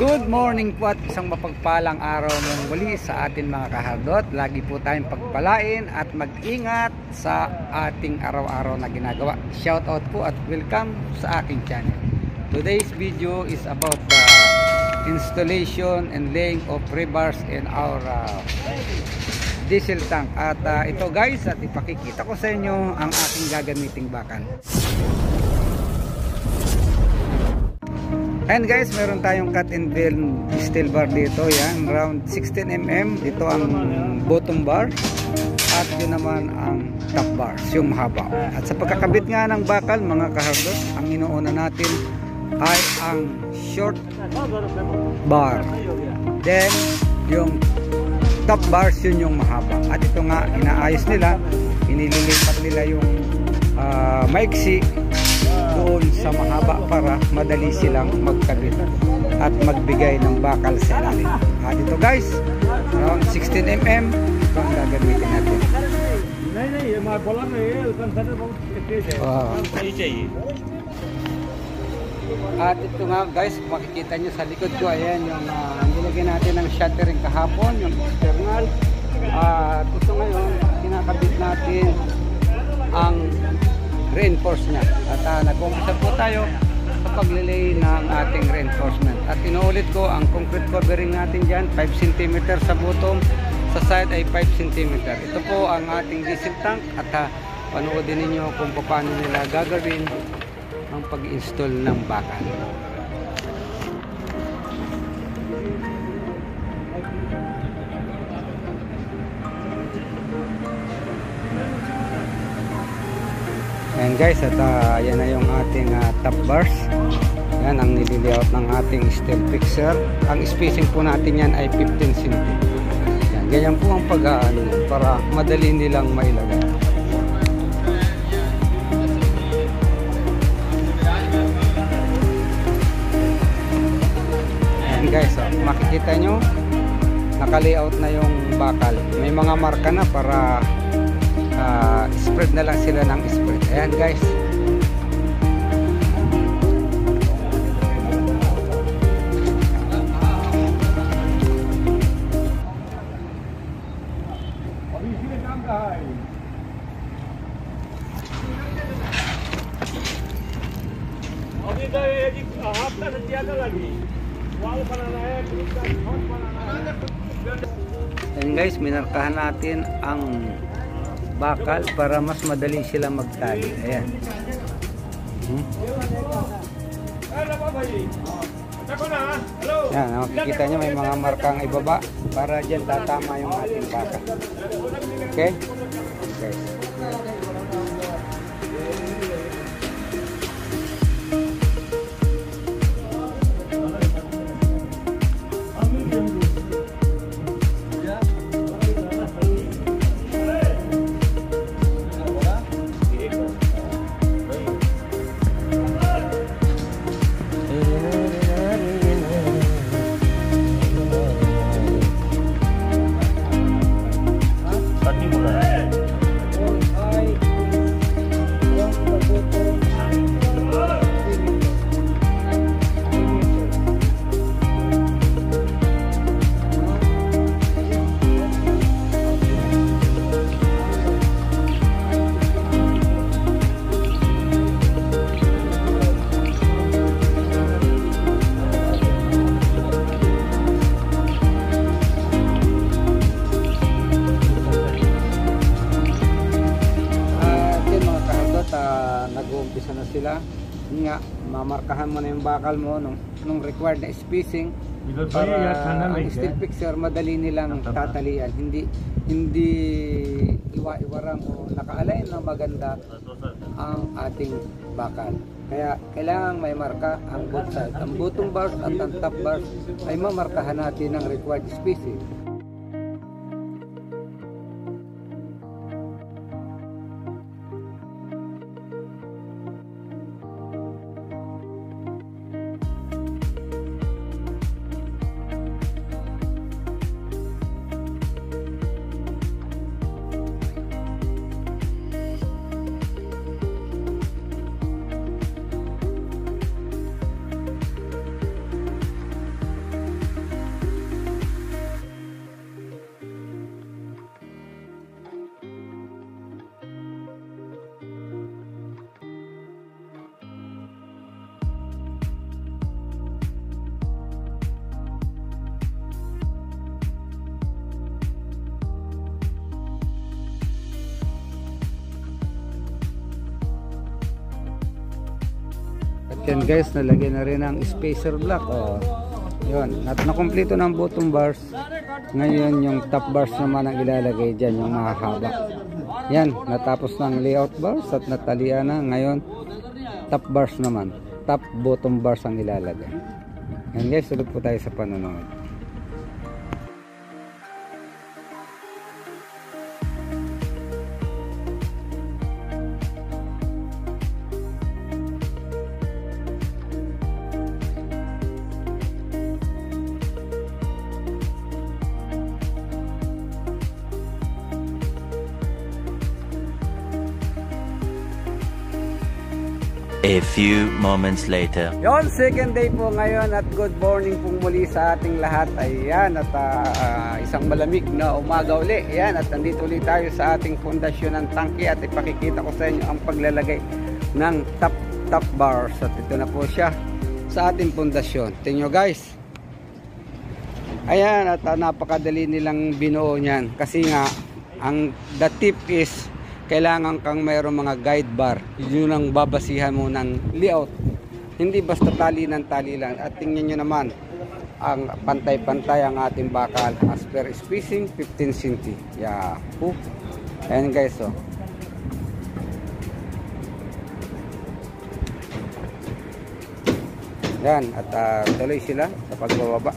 Good morning po at isang mapagpalang araw mong muli sa atin mga kahardot. Lagi po tayong pagpalain at mag-ingat sa ating araw-araw na ginagawa. Shout out po at welcome sa aking channel. Today's video is about the installation and laying of rebars in our diesel tank. At ito guys, at ipakikita ko sa inyo ang aking gagamiting bakal. And guys, meron tayong cut and bend steel bar dito. Yan, around 16 mm. Ito ang bottom bar. At yun naman ang top bars, yung mahaba. At sa pagkakabit nga ng bakal, mga kahardot, ang inuuna natin ay ang short bar. Then, yung top bars, yun yung mahaba. At ito nga, inaayos nila. Inililipat nila yung maiksi doon sa mahaba para madali silang magkabit at magbigay ng bakal sa ilalim. At ito guys, around 16 mm ito ang gagamitin natin. At ito nga guys, makikita nyo sa likod ko, ayan yung nilagyan natin ng shuttering kahapon, yung external. At ito ngayon, kinakabit natin ang reinforce niya. At nag-umpisa po tayo sa paglilay ng ating reinforcement. At inuulit ko, ang concrete covering natin dyan 5 cm sa bottom, sa side ay 5 cm. Ito po ang ating diesel tank at panoodin ninyo kung paano nila gagawin ang pag-install ng bakal. Ayan guys, at yan na yung ating top bars. Yan ang nililayout ng ating steel fixer. Ang spacing po natin yan ay 15 cm. Yan, ganyan po ang pag-aano para madali nilang mailagay. Ayan guys, makikita nyo naka-layout na yung bakal. May mga marka na para spread na lang sila ng spread. Ayan guys. Ayan guys, minarkahan natin ang bakal para mas madali sila magtali. Ayan. Yan, makikita nyo may mga markang ibaba para dyan tatama yung ating bakal. Okay? Okay. Nag-uumpisa na sila. Yun nga, mamarkahan mo na yung bakal mo nung required na spacing para ang steel fixer madali nilang tatalian. Hindi iwa-iwarang o naka-align na maganda ang ating bakal. Kaya kailangan may marka ang both sides. Ang bottom bars at ang top bars ay mamarkahan natin ng required spacing. yan guys, nalagyan na rin ang spacer block. Oh, yun, at nakumpleto ng bottom bars. Ngayon yung top bars naman ang ilalagay dyan, yung mahahaba. Yan, natapos ng layout bars at natalian na. Ngayon top bars naman, top bottom bars ang ilalagay. Yan guys, tuloy po tayo sa panonood. A few moments later. Yon, second day po ngayon at good morning pong muli sa ating lahat. Ayan, at isang malamig na umaga uli. Ayan, at nandito ulit tayo sa ating pundasyon ng tangke at ipakikita ko sa inyo ang paglalagay ng top bars. At ito na po siya sa ating pundasyon. Tingnan nyo guys. Ayan, at napakadali nilang binuo niyan. Kasi nga, the tip is kailangan kang mayroong mga guide bar. Yun ang babasihan mo ng layout. Hindi basta tali ng tali lang. At tingnan nyo naman, ang pantay-pantay ang ating bakal. As per spacing, 15 cm. Yahoo! Ayan guys, oh. Yan, at tuloy sila sa pagbababa.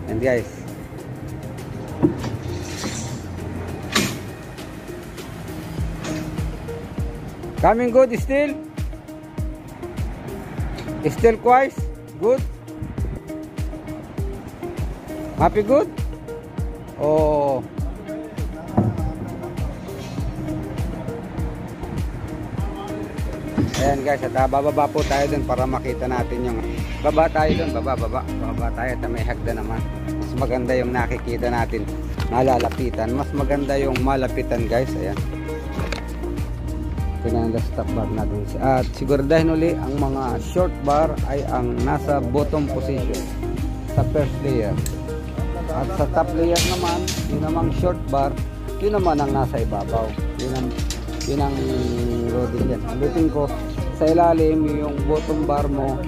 And guys, coming good still? Still quite good? Happy good? Oh. Ayan guys, at bababa po tayo dun para makita natin yung baba tayo dun, baba tayo at may hagda naman. Mas maganda yung nakikita natin, nalalapitan. Mas maganda yung malapitan guys. Ayan, pinanda stop bar natin. At siguraduhin uli ang mga short bar ay ang nasa bottom position sa first layer. At sa top layer naman, yun namang short bar, yun naman ang nasa ibabaw. Yun ang loading yan. Ulitin ko, sa ilalim yung bottom bar mo,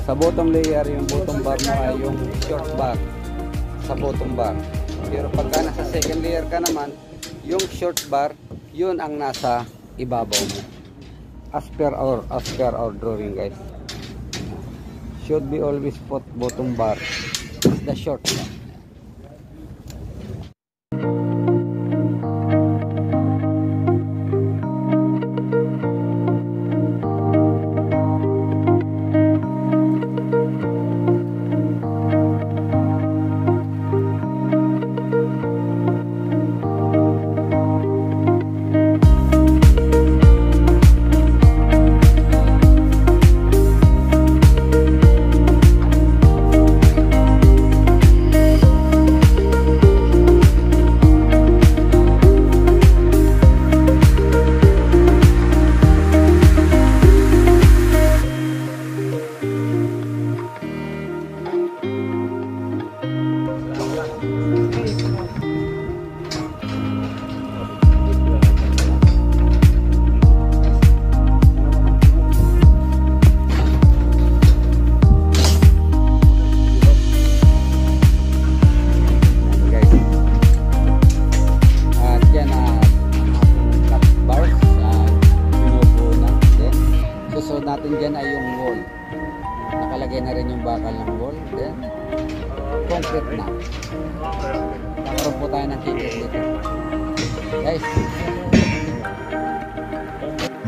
sa bottom layer yung bottom bar mo ay yung short bar sa bottom bar. Pero pagka nasa second layer ka naman, yung short bar, yun ang nasa ibabaw mo. As per our drawing guys, should be always put bottom bar as the short bar. Natin dyan ay yung wall. Nakalagay na rin yung bakal ng wall. Then concrete na. Nakaroon po tayo ng kikit dito guys.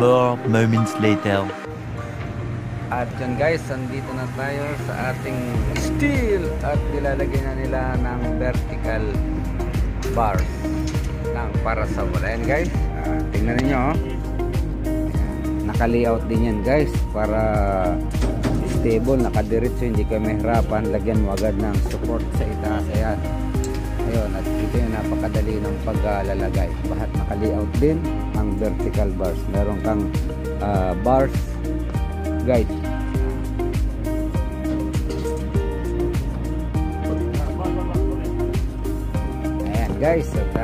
More moments later. At dyan guys, andito na tayo sa ating steel at nilalagay na nila ng vertical bars para sa wall. Ayan guys, tingnan niyo, oh. Naka-layout din yan guys para stable, nakadiretso, hindi kayo mahirapan. Lagyan mo agad ng support sa itaas. Ayan, ayun, at ito yung napakadali ng paglalagay. Bahat naka-layout din ang vertical bars. Meron kang bars guide. Ayan guys, at